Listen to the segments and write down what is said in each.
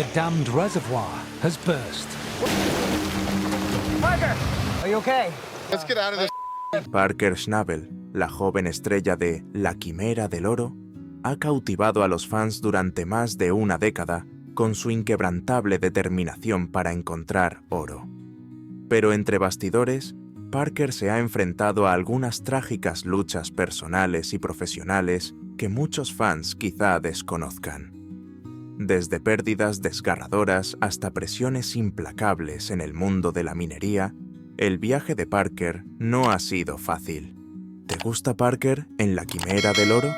The damned reservoir has burst. Parker, are you okay? Let's get out of this. Parker Schnabel, la joven estrella de La Quimera del Oro, ha cautivado a los fans durante más de una década con su inquebrantable determinación para encontrar oro. Pero entre bastidores, Parker se ha enfrentado a algunas trágicas luchas personales y profesionales que muchos fans quizá desconozcan. Desde pérdidas desgarradoras hasta presiones implacables en el mundo de la minería, el viaje de Parker no ha sido fácil. ¿Te gusta Parker en La Quimera del Oro?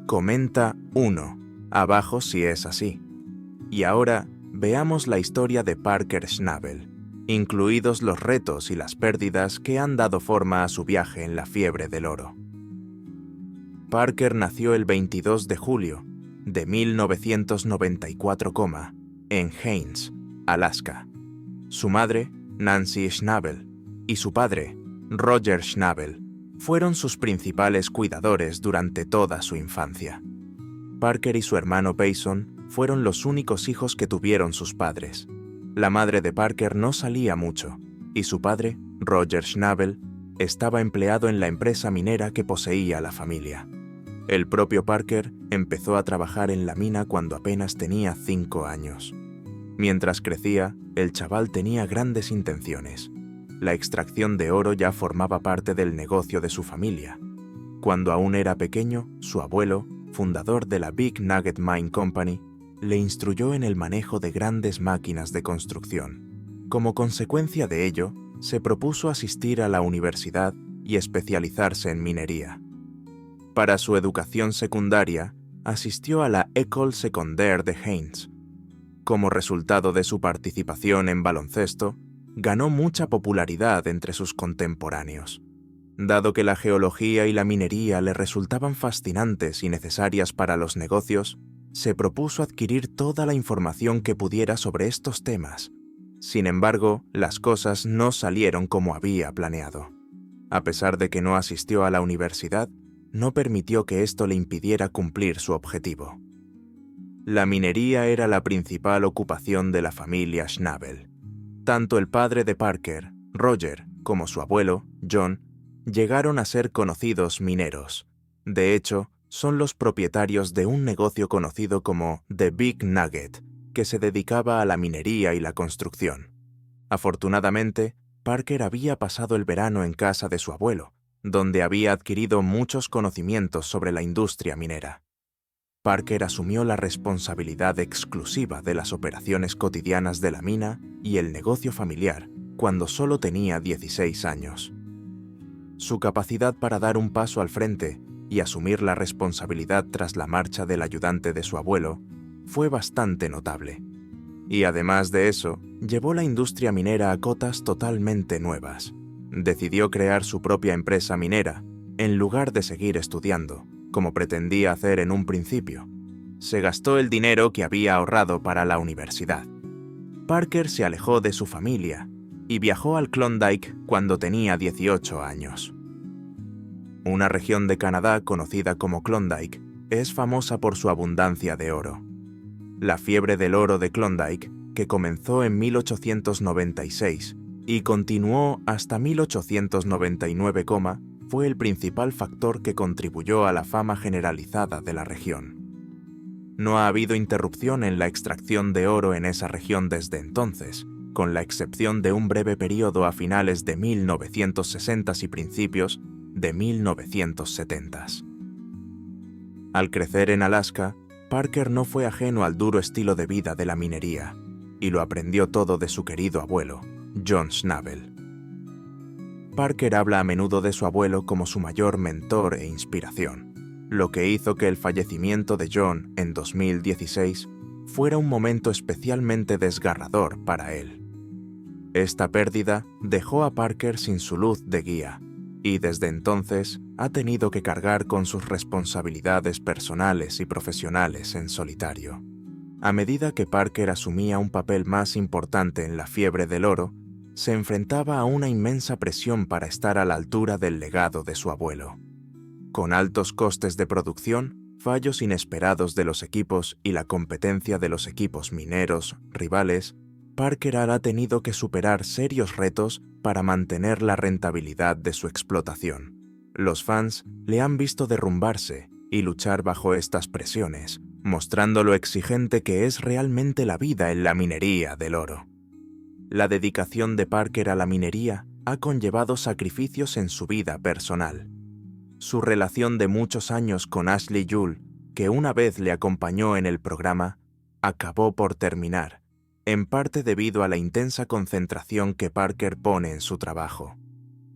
Comenta 1 abajo si es así. Y ahora veamos la historia de Parker Schnabel, incluidos los retos y las pérdidas que han dado forma a su viaje en la fiebre del oro. Parker nació el 22 de julio de 1994, en Haines, Alaska. Su madre, Nancy Schnabel, y su padre, Roger Schnabel, fueron sus principales cuidadores durante toda su infancia. Parker y su hermano Payson fueron los únicos hijos que tuvieron sus padres. La madre de Parker no salía mucho, y su padre, Roger Schnabel, estaba empleado en la empresa minera que poseía la familia. El propio Parker empezó a trabajar en la mina cuando apenas tenía 5 años. Mientras crecía, el chaval tenía grandes intenciones. La extracción de oro ya formaba parte del negocio de su familia. Cuando aún era pequeño, su abuelo, fundador de la Big Nugget Mine Company, le instruyó en el manejo de grandes máquinas de construcción. Como consecuencia de ello, se propuso asistir a la universidad y especializarse en minería. Para su educación secundaria, asistió a la École Secondaire de Haines. Como resultado de su participación en baloncesto, ganó mucha popularidad entre sus contemporáneos. Dado que la geología y la minería le resultaban fascinantes y necesarias para los negocios, se propuso adquirir toda la información que pudiera sobre estos temas. Sin embargo, las cosas no salieron como había planeado. A pesar de que no asistió a la universidad, no permitió que esto le impidiera cumplir su objetivo. La minería era la principal ocupación de la familia Schnabel. Tanto el padre de Parker, Roger, como su abuelo, John, llegaron a ser conocidos mineros. De hecho, son los propietarios de un negocio conocido como The Big Nugget, que se dedicaba a la minería y la construcción. Afortunadamente, Parker había pasado el verano en casa de su abuelo, donde había adquirido muchos conocimientos sobre la industria minera. Parker asumió la responsabilidad exclusiva de las operaciones cotidianas de la mina y el negocio familiar cuando solo tenía 16 años. Su capacidad para dar un paso al frente y asumir la responsabilidad tras la marcha del ayudante de su abuelo fue bastante notable. Y además de eso, llevó la industria minera a cotas totalmente nuevas. Decidió crear su propia empresa minera, en lugar de seguir estudiando, como pretendía hacer en un principio. Se gastó el dinero que había ahorrado para la universidad. Parker se alejó de su familia y viajó al Klondike cuando tenía 18 años. Una región de Canadá conocida como Klondike es famosa por su abundancia de oro. La fiebre del oro de Klondike, que comenzó en 1896 y continuó hasta 1899, fue el principal factor que contribuyó a la fama generalizada de la región. No ha habido interrupción en la extracción de oro en esa región desde entonces, con la excepción de un breve periodo a finales de 1960 y principios de 1970. Al crecer en Alaska, Parker no fue ajeno al duro estilo de vida de la minería, y lo aprendió todo de su querido abuelo, John Schnabel. Parker habla a menudo de su abuelo como su mayor mentor e inspiración, lo que hizo que el fallecimiento de John en 2016 fuera un momento especialmente desgarrador para él. Esta pérdida dejó a Parker sin su luz de guía, y desde entonces ha tenido que cargar con sus responsabilidades personales y profesionales en solitario. A medida que Parker asumía un papel más importante en la fiebre del oro, se enfrentaba a una inmensa presión para estar a la altura del legado de su abuelo. Con altos costes de producción, fallos inesperados de los equipos y la competencia de los equipos mineros rivales, Parker ha tenido que superar serios retos para mantener la rentabilidad de su explotación. Los fans le han visto derrumbarse y luchar bajo estas presiones, mostrando lo exigente que es realmente la vida en la minería del oro. La dedicación de Parker a la minería ha conllevado sacrificios en su vida personal. Su relación de muchos años con Ashley Judd, que una vez le acompañó en el programa, acabó por terminar, en parte debido a la intensa concentración que Parker pone en su trabajo.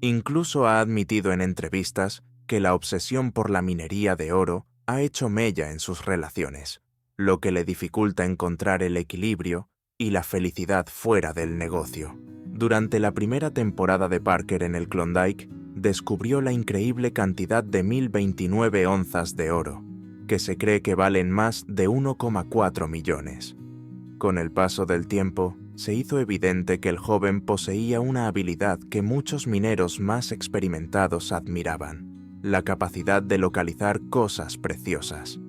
Incluso ha admitido en entrevistas que la obsesión por la minería de oro ha hecho mella en sus relaciones, lo que le dificulta encontrar el equilibrio y la felicidad fuera del negocio. Durante la primera temporada de Parker en el Klondike, descubrió la increíble cantidad de 1029 onzas de oro, que se cree que valen más de 1,4 millones. Con el paso del tiempo, se hizo evidente que el joven poseía una habilidad que muchos mineros más experimentados admiraban: la capacidad de localizar cosas preciosas.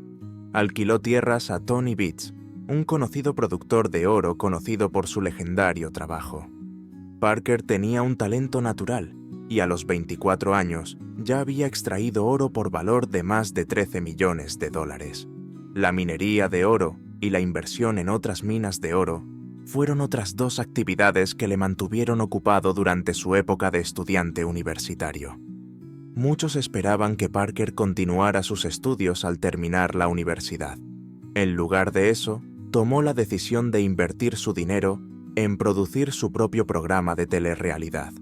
Alquiló tierras a Tony Beats, un conocido productor de oro conocido por su legendario trabajo. Parker tenía un talento natural y a los 24 años ya había extraído oro por valor de más de 13 millones de dólares. La minería de oro y la inversión en otras minas de oro fueron otras dos actividades que le mantuvieron ocupado durante su época de estudiante universitario. Muchos esperaban que Parker continuara sus estudios al terminar la universidad. En lugar de eso, tomó la decisión de invertir su dinero en producir su propio programa de telerrealidad.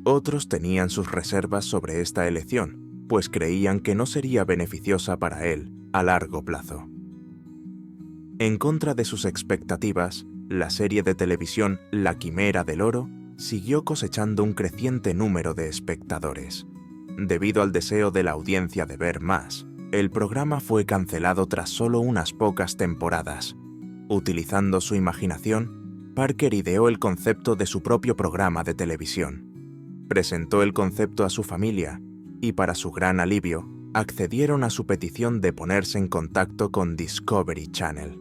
Otros tenían sus reservas sobre esta elección, pues creían que no sería beneficiosa para él a largo plazo. En contra de sus expectativas, la serie de televisión La Quimera del Oro siguió cosechando un creciente número de espectadores. Debido al deseo de la audiencia de ver más, el programa fue cancelado tras solo unas pocas temporadas. Utilizando su imaginación, Parker ideó el concepto de su propio programa de televisión. Presentó el concepto a su familia y, para su gran alivio, accedieron a su petición de ponerse en contacto con Discovery Channel.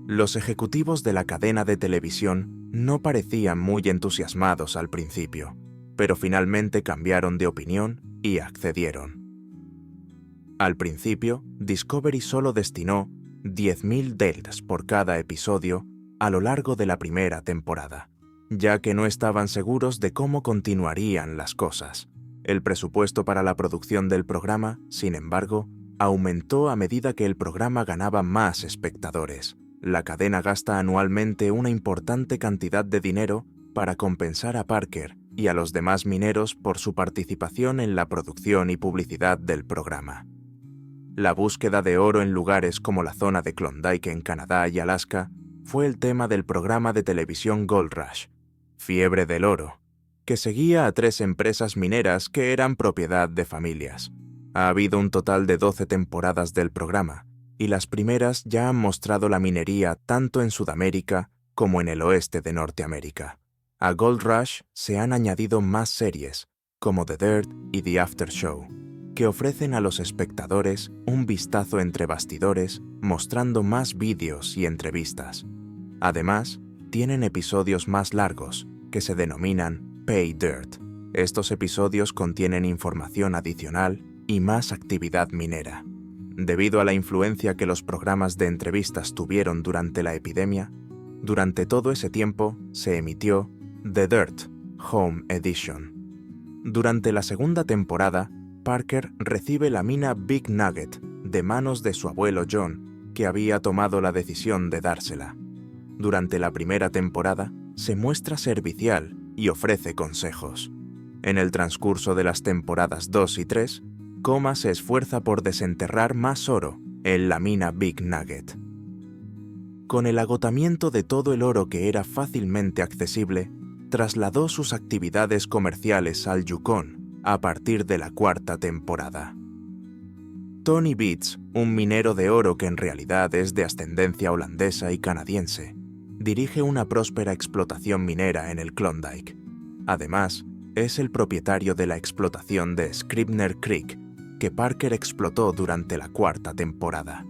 Los ejecutivos de la cadena de televisión no parecían muy entusiasmados al principio, pero finalmente cambiaron de opinión y accedieron. Al principio, Discovery solo destinó $10,000 por cada episodio a lo largo de la primera temporada, ya que no estaban seguros de cómo continuarían las cosas. El presupuesto para la producción del programa, sin embargo, aumentó a medida que el programa ganaba más espectadores. La cadena gasta anualmente una importante cantidad de dinero para compensar a Parker y a los demás mineros por su participación en la producción y publicidad del programa. La búsqueda de oro en lugares como la zona de Klondike en Canadá y Alaska fue el tema del programa de televisión Gold Rush, Fiebre del Oro, que seguía a 3 empresas mineras que eran propiedad de familias. Ha habido un total de 12 temporadas del programa, y las primeras ya han mostrado la minería tanto en Sudamérica como en el oeste de Norteamérica. A Gold Rush se han añadido más series, como The Dirt y The After Show, que ofrecen a los espectadores un vistazo entre bastidores, mostrando más vídeos y entrevistas. Además, tienen episodios más largos, que se denominan Pay Dirt. Estos episodios contienen información adicional y más actividad minera. Debido a la influencia que los programas de entrevistas tuvieron durante la epidemia, durante todo ese tiempo se emitió The Dirt Home Edition. Durante la segunda temporada, Parker recibe la mina Big Nugget de manos de su abuelo John, que había tomado la decisión de dársela. Durante la primera temporada, se muestra servicial y ofrece consejos. En el transcurso de las temporadas 2 y 3, Coma se esfuerza por desenterrar más oro en la mina Big Nugget. Con el agotamiento de todo el oro que era fácilmente accesible, trasladó sus actividades comerciales al Yukon a partir de la cuarta temporada. Tony Beats, un minero de oro que en realidad es de ascendencia holandesa y canadiense, dirige una próspera explotación minera en el Klondike. Además, es el propietario de la explotación de Scribner Creek, que Parker explotó durante la cuarta temporada.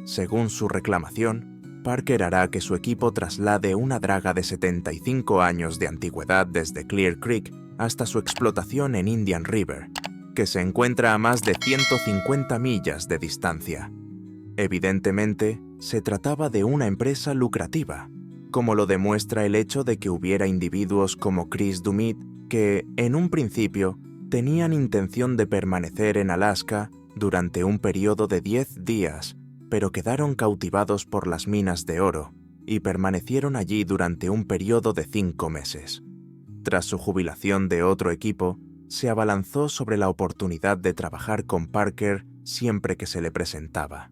Según su reclamación, Parker hará que su equipo traslade una draga de 75 años de antigüedad desde Clear Creek hasta su explotación en Indian River, que se encuentra a más de 150 millas de distancia. Evidentemente, se trataba de una empresa lucrativa, como lo demuestra el hecho de que hubiera individuos como Chris Dumit que, en un principio, tenían intención de permanecer en Alaska durante un periodo de 10 días, pero quedaron cautivados por las minas de oro y permanecieron allí durante un periodo de 5 meses. Tras su jubilación de otro equipo, se abalanzó sobre la oportunidad de trabajar con Parker siempre que se le presentaba.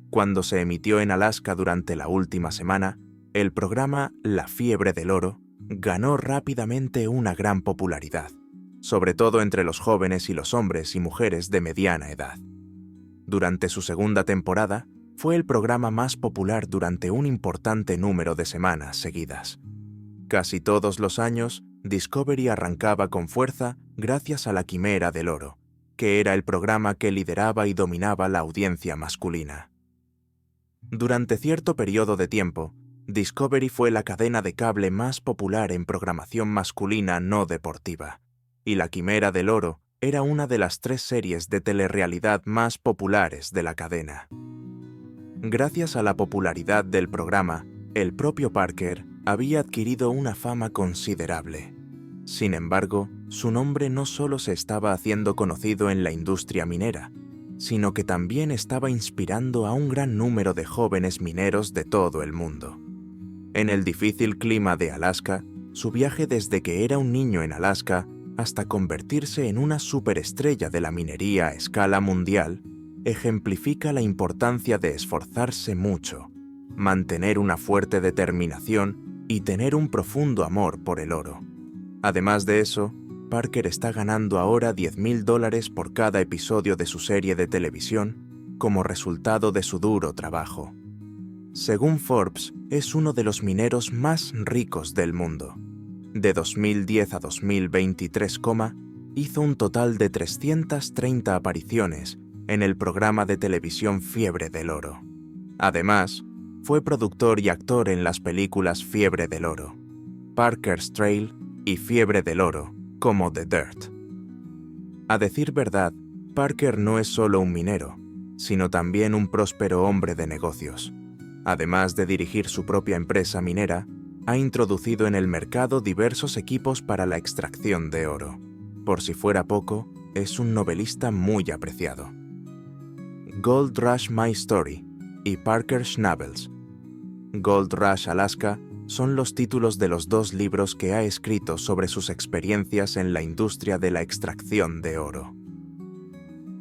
Cuando se emitió en Alaska durante la última semana, el programa La Fiebre del Oro ganó rápidamente una gran popularidad, sobre todo entre los jóvenes y los hombres y mujeres de mediana edad. Durante su segunda temporada, fue el programa más popular durante un importante número de semanas seguidas. Casi todos los años, Discovery arrancaba con fuerza gracias a La Quimera del Oro, que era el programa que lideraba y dominaba la audiencia masculina. Durante cierto periodo de tiempo, Discovery fue la cadena de cable más popular en programación masculina no deportiva, y La Quimera del Oro era una de las 3 series de telerrealidad más populares de la cadena. Gracias a la popularidad del programa, el propio Parker había adquirido una fama considerable. Sin embargo, su nombre no solo se estaba haciendo conocido en la industria minera, sino que también estaba inspirando a un gran número de jóvenes mineros de todo el mundo. En el difícil clima de Alaska, su viaje desde que era un niño en Alaska hasta convertirse en una superestrella de la minería a escala mundial, ejemplifica la importancia de esforzarse mucho, mantener una fuerte determinación y tener un profundo amor por el oro. Además de eso, Parker está ganando ahora $10,000 por cada episodio de su serie de televisión como resultado de su duro trabajo. Según Forbes, es uno de los mineros más ricos del mundo. De 2010 a 2023, hizo un total de 330 apariciones en el programa de televisión Fiebre del Oro. Además, fue productor y actor en las películas Fiebre del Oro, Parker's Trail y Fiebre del Oro, como The Dirt. A decir verdad, Parker no es solo un minero, sino también un próspero hombre de negocios. Además de dirigir su propia empresa minera, ha introducido en el mercado diversos equipos para la extracción de oro. Por si fuera poco, es un novelista muy apreciado. Gold Rush My Story y Parker Schnabels. Gold Rush Alaska son los títulos de los 2 libros que ha escrito sobre sus experiencias en la industria de la extracción de oro.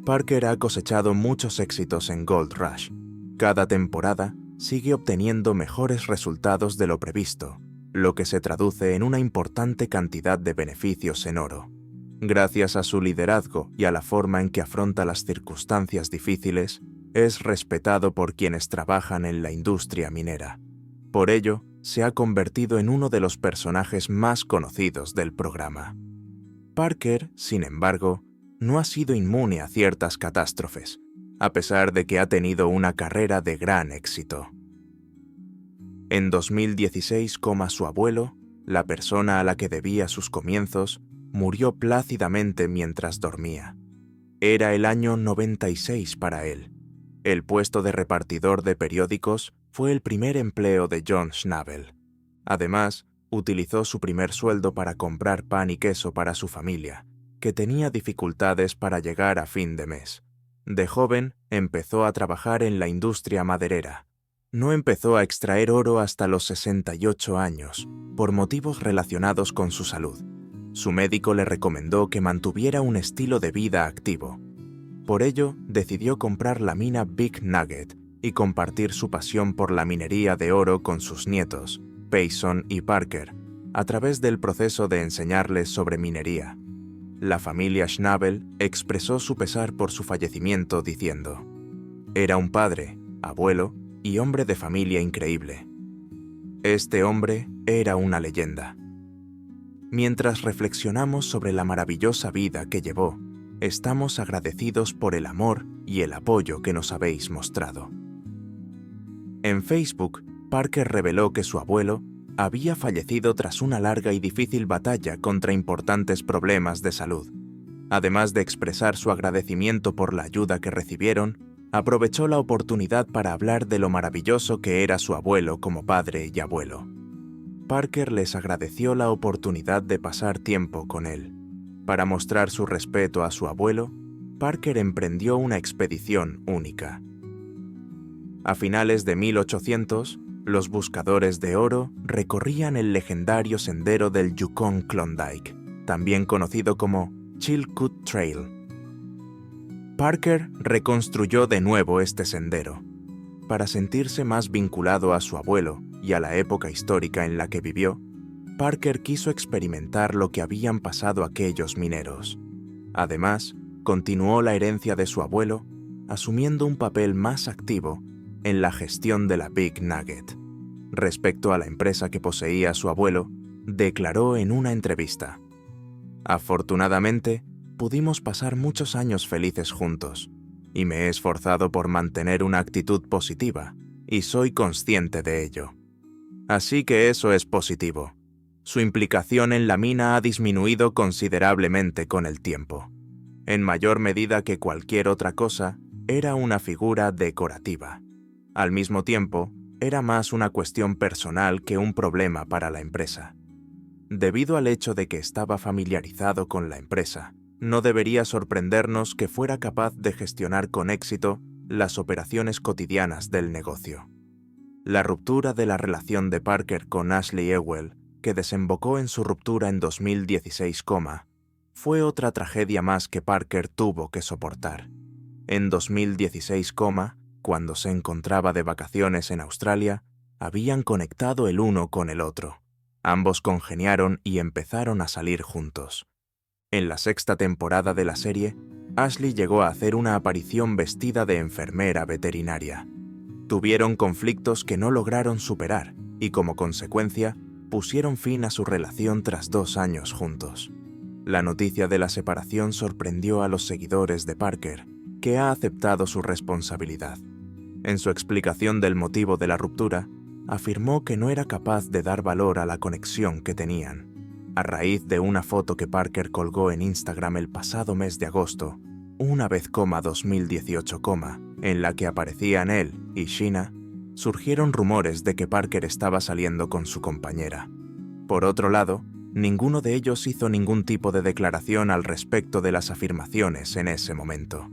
Parker ha cosechado muchos éxitos en Gold Rush. Cada temporada sigue obteniendo mejores resultados de lo previsto, lo que se traduce en una importante cantidad de beneficios en oro. Gracias a su liderazgo y a la forma en que afronta las circunstancias difíciles, es respetado por quienes trabajan en la industria minera. Por ello, se ha convertido en uno de los personajes más conocidos del programa. Parker, sin embargo, no ha sido inmune a ciertas catástrofes, a pesar de que ha tenido una carrera de gran éxito. En 2016, su abuelo, la persona a la que debía sus comienzos, murió plácidamente mientras dormía. Era el año 96 para él. El puesto de repartidor de periódicos fue el primer empleo de John Schnabel. Además, utilizó su primer sueldo para comprar pan y queso para su familia, que tenía dificultades para llegar a fin de mes. De joven, empezó a trabajar en la industria maderera. No empezó a extraer oro hasta los 68 años, por motivos relacionados con su salud. Su médico le recomendó que mantuviera un estilo de vida activo. Por ello, decidió comprar la mina Big Nugget y compartir su pasión por la minería de oro con sus nietos, Payson y Parker, a través del proceso de enseñarles sobre minería. La familia Schnabel expresó su pesar por su fallecimiento diciendo: «Era un padre, abuelo y hombre de familia increíble. Este hombre era una leyenda». Mientras reflexionamos sobre la maravillosa vida que llevó, Estamos agradecidos por el amor y el apoyo que nos habéis mostrado. En Facebook, Parker reveló que su abuelo había fallecido tras una larga y difícil batalla contra importantes problemas de salud. Además de expresar su agradecimiento por la ayuda que recibieron, aprovechó la oportunidad para hablar de lo maravilloso que era su abuelo como padre y abuelo. Parker les agradeció la oportunidad de pasar tiempo con él. Para mostrar su respeto a su abuelo, Parker emprendió una expedición única. A finales de 1800, los buscadores de oro recorrían el legendario sendero del Yukon Klondike, también conocido como Chilkoot Trail. Parker reconstruyó de nuevo este sendero. Para sentirse más vinculado a su abuelo y a la época histórica en la que vivió, Parker quiso experimentar lo que habían pasado aquellos mineros. Además, continuó la herencia de su abuelo, asumiendo un papel más activo en la gestión de la Big Nugget. Respecto a la empresa que poseía su abuelo, declaró en una entrevista: «Afortunadamente, pudimos pasar muchos años felices juntos, y me he esforzado por mantener una actitud positiva, y soy consciente de ello. Así que eso es positivo. Su implicación en la mina ha disminuido considerablemente con el tiempo. En mayor medida que cualquier otra cosa, era una figura decorativa. Al mismo tiempo, era más una cuestión personal que un problema para la empresa. Debido al hecho de que estaba familiarizado con la empresa, no debería sorprendernos que fuera capaz de gestionar con éxito las operaciones cotidianas del negocio». La ruptura de la relación de Parker con Ashley Ewell, que desembocó en su ruptura en 2016, fue otra tragedia más que Parker tuvo que soportar. En 2016, cuando se encontraba de vacaciones en Australia, habían conectado el uno con el otro. Ambos congeniaron y empezaron a salir juntos. En la sexta temporada de la serie, Ashley llegó a hacer una aparición vestida de enfermera veterinaria. Tuvieron conflictos que no lograron superar y, como consecuencia, pusieron fin a su relación tras 2 años juntos. La noticia de la separación sorprendió a los seguidores de Parker, que ha aceptado su responsabilidad. En su explicación del motivo de la ruptura, afirmó que no era capaz de dar valor a la conexión que tenían. A raíz de una foto que Parker colgó en Instagram el pasado mes de agosto, una vez 2018, en la que aparecían él y Sheena, surgieron rumores de que Parker estaba saliendo con su compañera. Por otro lado, ninguno de ellos hizo ningún tipo de declaración al respecto de las afirmaciones en ese momento.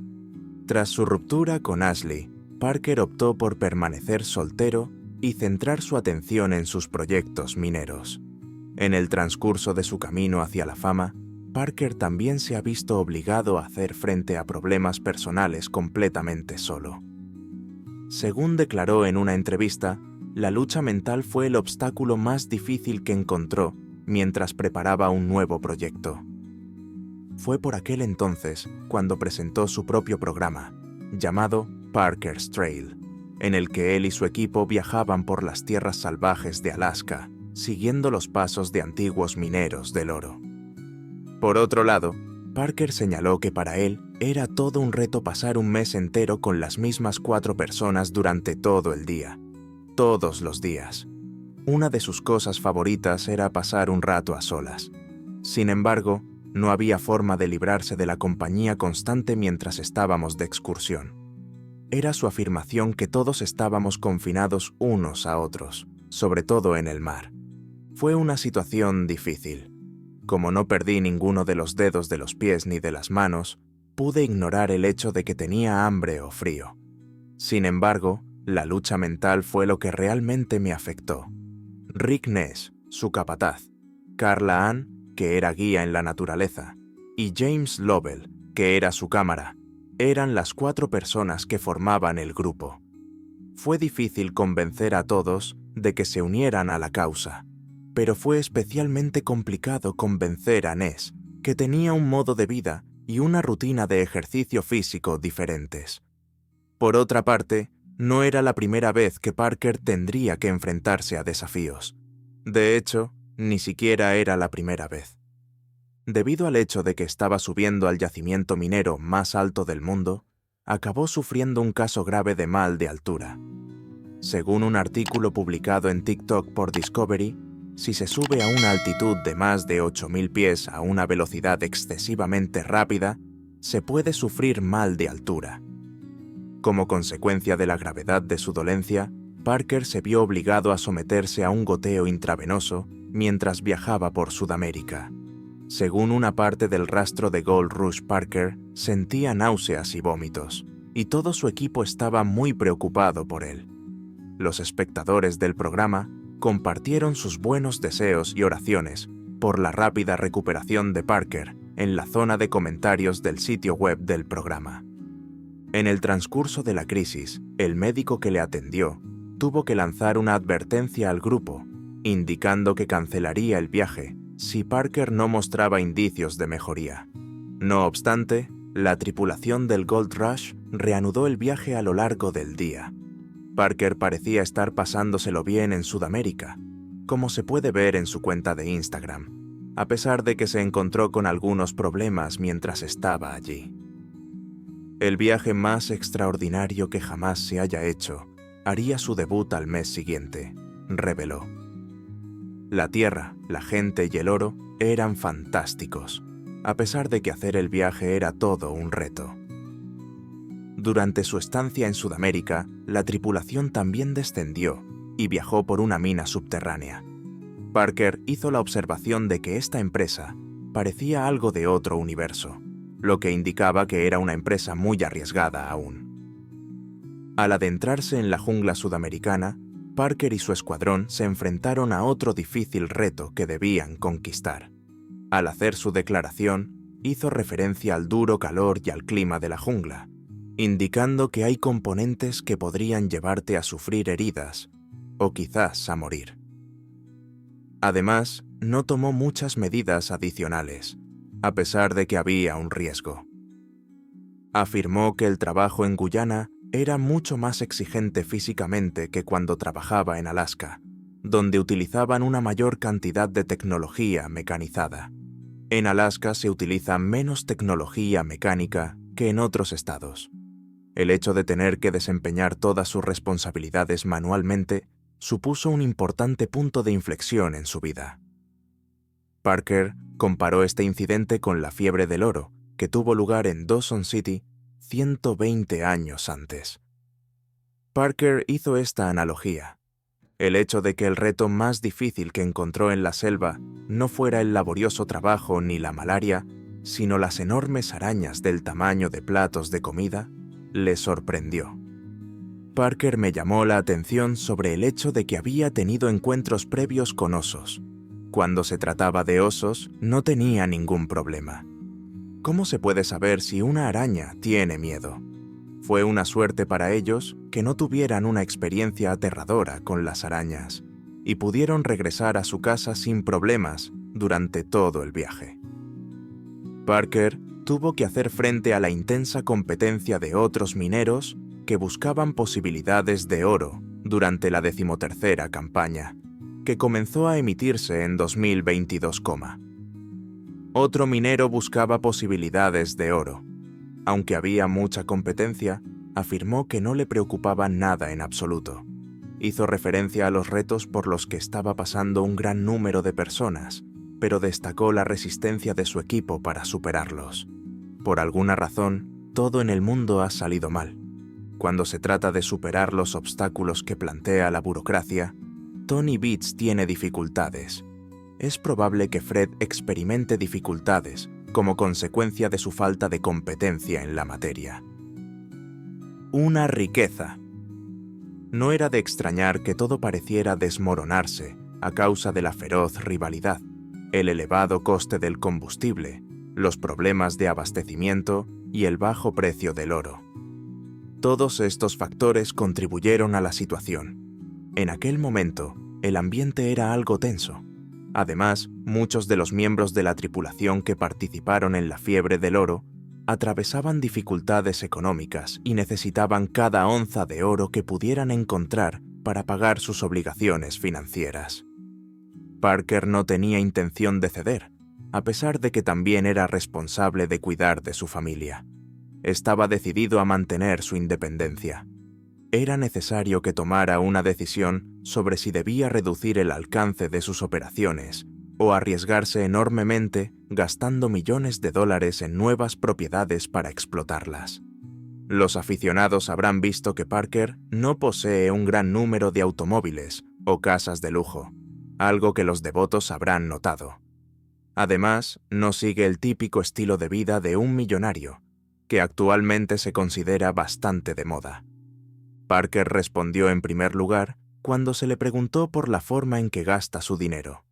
Tras su ruptura con Ashley, Parker optó por permanecer soltero y centrar su atención en sus proyectos mineros. En el transcurso de su camino hacia la fama, Parker también se ha visto obligado a hacer frente a problemas personales completamente solo. Según declaró en una entrevista, la lucha mental fue el obstáculo más difícil que encontró mientras preparaba un nuevo proyecto. Fue por aquel entonces cuando presentó su propio programa, llamado Parker's Trail, en el que él y su equipo viajaban por las tierras salvajes de Alaska, siguiendo los pasos de antiguos mineros del oro. Por otro lado, Parker señaló que para él era todo un reto pasar un mes entero con las mismas 4 personas durante todo el día, todos los días. Una de sus cosas favoritas era pasar un rato a solas. Sin embargo, no había forma de librarse de la compañía constante mientras estábamos de excursión. Era su afirmación que todos estábamos confinados unos a otros, sobre todo en el mar. Fue una situación difícil. Como no perdí ninguno de los dedos de los pies ni de las manos, pude ignorar el hecho de que tenía hambre o frío. Sin embargo, la lucha mental fue lo que realmente me afectó. Rick Ness, su capataz, Carla Ann, que era guía en la naturaleza, y James Lovell, que era su cámara, eran las 4 personas que formaban el grupo. Fue difícil convencer a todos de que se unieran a la causa, pero fue especialmente complicado convencer a Ness, que tenía un modo de vida y una rutina de ejercicio físico diferentes. Por otra parte, no era la primera vez que Parker tendría que enfrentarse a desafíos. De hecho, ni siquiera era la primera vez. debido al hecho de que estaba subiendo al yacimiento minero más alto del mundo, acabó sufriendo un caso grave de mal de altura. Según un artículo publicado en TikTok por Discovery, si se sube a una altitud de más de 8.000 pies a una velocidad excesivamente rápida, se puede sufrir mal de altura. Como consecuencia de la gravedad de su dolencia, Parker se vio obligado a someterse a un goteo intravenoso mientras viajaba por Sudamérica. Según una parte del rastro de Gold Rush, Parker sentía náuseas y vómitos, y todo su equipo estaba muy preocupado por él. Los espectadores del programa compartieron sus buenos deseos y oraciones por la rápida recuperación de Parker en la zona de comentarios del sitio web del programa. En el transcurso de la crisis, el médico que le atendió tuvo que lanzar una advertencia al grupo, indicando que cancelaría el viaje si Parker no mostraba indicios de mejoría. No obstante, la tripulación del Gold Rush reanudó el viaje a lo largo del día. Parker parecía estar pasándoselo bien en Sudamérica, como se puede ver en su cuenta de Instagram, a pesar de que se encontró con algunos problemas mientras estaba allí. El viaje más extraordinario que jamás se haya hecho haría su debut al mes siguiente, reveló. La tierra, la gente y el oro eran fantásticos, a pesar de que hacer el viaje era todo un reto. Durante su estancia en Sudamérica, la tripulación también descendió y viajó por una mina subterránea. Parker hizo la observación de que esta empresa parecía algo de otro universo, lo que indicaba que era una empresa muy arriesgada aún. Al adentrarse en la jungla sudamericana, Parker y su escuadrón se enfrentaron a otro difícil reto que debían conquistar. Al hacer su declaración, hizo referencia al duro calor y al clima de la jungla, indicando que hay componentes que podrían llevarte a sufrir heridas o quizás a morir. Además, no tomó muchas medidas adicionales, a pesar de que había un riesgo. Afirmó que el trabajo en Guyana era mucho más exigente físicamente que cuando trabajaba en Alaska, donde utilizaban una mayor cantidad de tecnología mecanizada. En Alaska se utiliza menos tecnología mecánica que en otros estados. El hecho de tener que desempeñar todas sus responsabilidades manualmente supuso un importante punto de inflexión en su vida. Parker comparó este incidente con la fiebre del oro que tuvo lugar en Dawson City 120 años antes. Parker hizo esta analogía. El hecho de que el reto más difícil que encontró en la selva no fuera el laborioso trabajo ni la malaria, sino las enormes arañas del tamaño de platos de comida, le sorprendió. Parker me llamó la atención sobre el hecho de que había tenido encuentros previos con osos. Cuando se trataba de osos, no tenía ningún problema. ¿Cómo se puede saber si una araña tiene miedo? Fue una suerte para ellos que no tuvieran una experiencia aterradora con las arañas y pudieron regresar a su casa sin problemas durante todo el viaje. Parker tuvo que hacer frente a la intensa competencia de otros mineros que buscaban posibilidades de oro durante la 13ª campaña, que comenzó a emitirse en 2022. Otro minero buscaba posibilidades de oro. Aunque había mucha competencia, afirmó que no le preocupaba nada en absoluto. Hizo referencia a los retos por los que estaba pasando un gran número de personas, pero destacó la resistencia de su equipo para superarlos. Por alguna razón, todo en el mundo ha salido mal. Cuando se trata de superar los obstáculos que plantea la burocracia, Tony Beats tiene dificultades. Es probable que Fred experimente dificultades como consecuencia de su falta de competencia en la materia. Una riqueza. No era de extrañar que todo pareciera desmoronarse a causa de la feroz rivalidad, el elevado coste del combustible, los problemas de abastecimiento y el bajo precio del oro. Todos estos factores contribuyeron a la situación. En aquel momento, el ambiente era algo tenso. Además, muchos de los miembros de la tripulación que participaron en la fiebre del oro atravesaban dificultades económicas y necesitaban cada onza de oro que pudieran encontrar para pagar sus obligaciones financieras. Parker no tenía intención de ceder, a pesar de que también era responsable de cuidar de su familia. Estaba decidido a mantener su independencia. Era necesario que tomara una decisión sobre si debía reducir el alcance de sus operaciones o arriesgarse enormemente gastando millones de dólares en nuevas propiedades para explotarlas. Los aficionados habrán visto que Parker no posee un gran número de automóviles o casas de lujo, algo que los devotos habrán notado. Además, no sigue el típico estilo de vida de un millonario, que actualmente se considera bastante de moda. Parker respondió en primer lugar cuando se le preguntó por la forma en que gasta su dinero.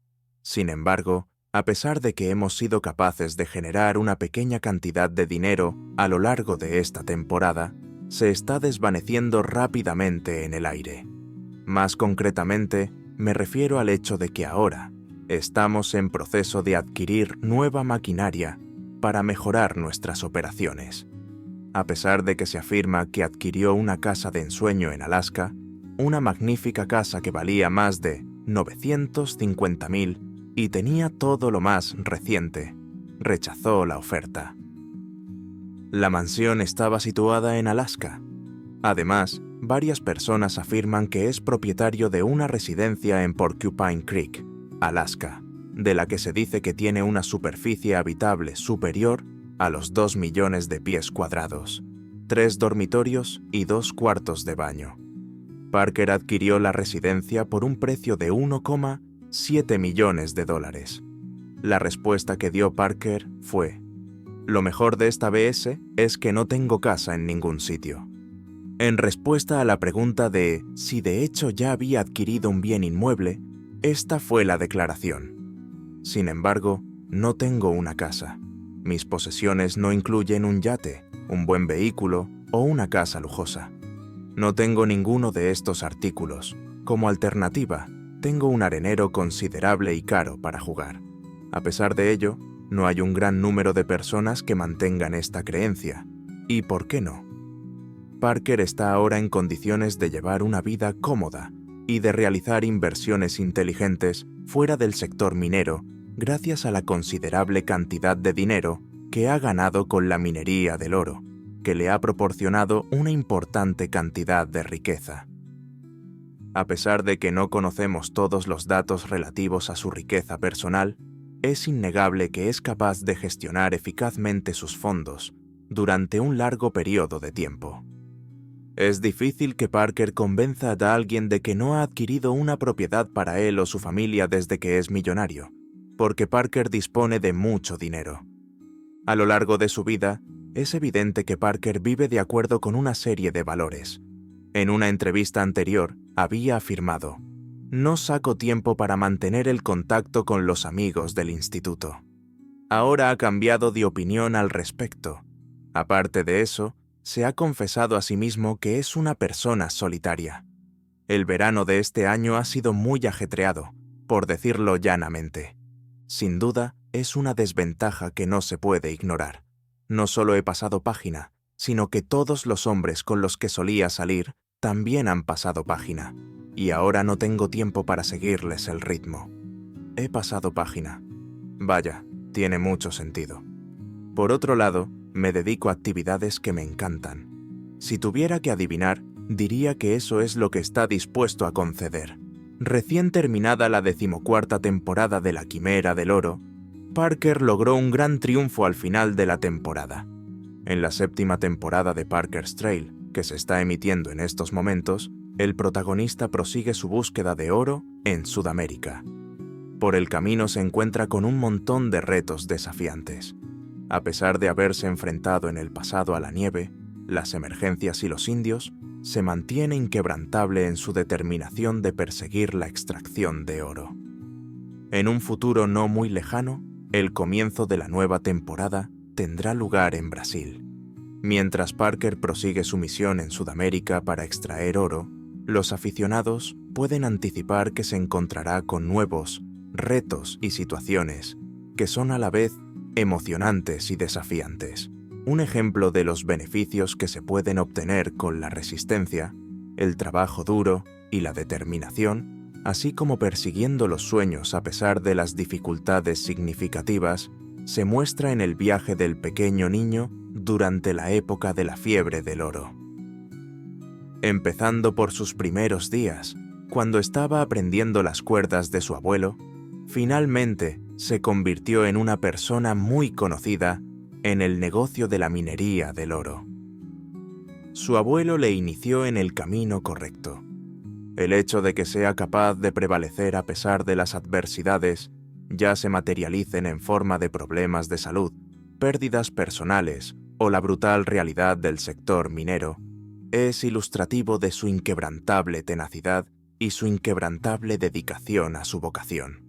Sin embargo, a pesar de que hemos sido capaces de generar una pequeña cantidad de dinero a lo largo de esta temporada, se está desvaneciendo rápidamente en el aire. Más concretamente, me refiero al hecho de que ahora estamos en proceso de adquirir nueva maquinaria para mejorar nuestras operaciones. A pesar de que se afirma que adquirió una casa de ensueño en Alaska, una magnífica casa que valía más de $950,000 y tenía todo lo más reciente, rechazó la oferta. La mansión estaba situada en Alaska. Además, varias personas afirman que es propietario de una residencia en Porcupine Creek, Alaska, de la que se dice que tiene una superficie habitable superior a los 2 millones de pies cuadrados, 3 dormitorios y 2 cuartos de baño. Parker adquirió la residencia por un precio de $1,7 millones. La respuesta que dio Parker fue: "Lo mejor de esta BS es que no tengo casa en ningún sitio". En respuesta a la pregunta de si de hecho ya había adquirido un bien inmueble, esta fue la declaración: "Sin embargo, no tengo una casa. Mis posesiones no incluyen un yate, un buen vehículo o una casa lujosa. No tengo ninguno de estos artículos. Como alternativa, tengo un arenero considerable y caro para jugar. A pesar de ello, no hay un gran número de personas que mantengan esta creencia. ¿Y por qué no?". Parker está ahora en condiciones de llevar una vida cómoda y de realizar inversiones inteligentes fuera del sector minero gracias a la considerable cantidad de dinero que ha ganado con la minería del oro, que le ha proporcionado una importante cantidad de riqueza. A pesar de que no conocemos todos los datos relativos a su riqueza personal, es innegable que es capaz de gestionar eficazmente sus fondos durante un largo periodo de tiempo. Es difícil que Parker convenza a alguien de que no ha adquirido una propiedad para él o su familia desde que es millonario, porque Parker dispone de mucho dinero. A lo largo de su vida, es evidente que Parker vive de acuerdo con una serie de valores. En una entrevista anterior, había afirmado: "No saco tiempo para mantener el contacto con los amigos del instituto". Ahora ha cambiado de opinión al respecto. Aparte de eso, se ha confesado a sí mismo que es una persona solitaria. El verano de este año ha sido muy ajetreado, por decirlo llanamente. Sin duda, es una desventaja que no se puede ignorar. No solo he pasado página, sino que todos los hombres con los que solía salir también han pasado página, y ahora no tengo tiempo para seguirles el ritmo. He pasado página. Vaya, tiene mucho sentido. Por otro lado, me dedico a actividades que me encantan. Si tuviera que adivinar, diría que eso es lo que está dispuesto a conceder. Recién terminada la 14ª temporada de La Quimera del Oro, Parker logró un gran triunfo al final de la temporada. En la 7ª temporada de Parker's Trail, que se está emitiendo en estos momentos, el protagonista prosigue su búsqueda de oro en Sudamérica. Por el camino se encuentra con un montón de retos desafiantes. A pesar de haberse enfrentado en el pasado a la nieve, las emergencias y los indios, se mantiene inquebrantable en su determinación de perseguir la extracción de oro. En un futuro no muy lejano, el comienzo de la nueva temporada tendrá lugar en Brasil. Mientras Parker prosigue su misión en Sudamérica para extraer oro, los aficionados pueden anticipar que se encontrará con nuevos retos y situaciones que son a la vez emocionantes y desafiantes. Un ejemplo de los beneficios que se pueden obtener con la resistencia, el trabajo duro y la determinación así como persiguiendo los sueños a pesar de las dificultades significativas, se muestra en el viaje del pequeño niño durante la época de la fiebre del oro. Empezando por sus primeros días, cuando estaba aprendiendo las cuerdas de su abuelo, finalmente se convirtió en una persona muy conocida en el negocio de la minería del oro. Su abuelo le inició en el camino correcto. El hecho de que sea capaz de prevalecer a pesar de las adversidades, ya se materialicen en forma de problemas de salud, pérdidas personales o la brutal realidad del sector minero, es ilustrativo de su inquebrantable tenacidad y su inquebrantable dedicación a su vocación.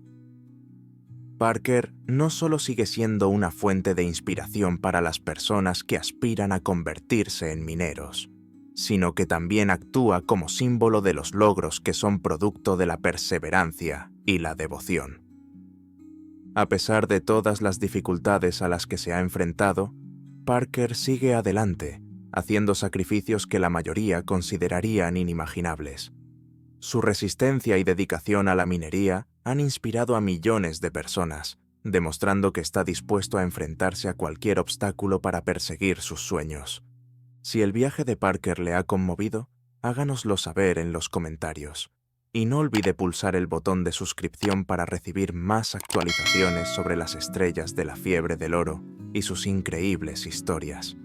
Parker no solo sigue siendo una fuente de inspiración para las personas que aspiran a convertirse en mineros, sino que también actúa como símbolo de los logros que son producto de la perseverancia y la devoción. A pesar de todas las dificultades a las que se ha enfrentado, Parker sigue adelante, haciendo sacrificios que la mayoría considerarían inimaginables. Su resistencia y dedicación a la minería han inspirado a millones de personas, demostrando que está dispuesto a enfrentarse a cualquier obstáculo para perseguir sus sueños. Si el viaje de Parker le ha conmovido, háganoslo saber en los comentarios. Y no olvide pulsar el botón de suscripción para recibir más actualizaciones sobre las estrellas de la fiebre del oro y sus increíbles historias.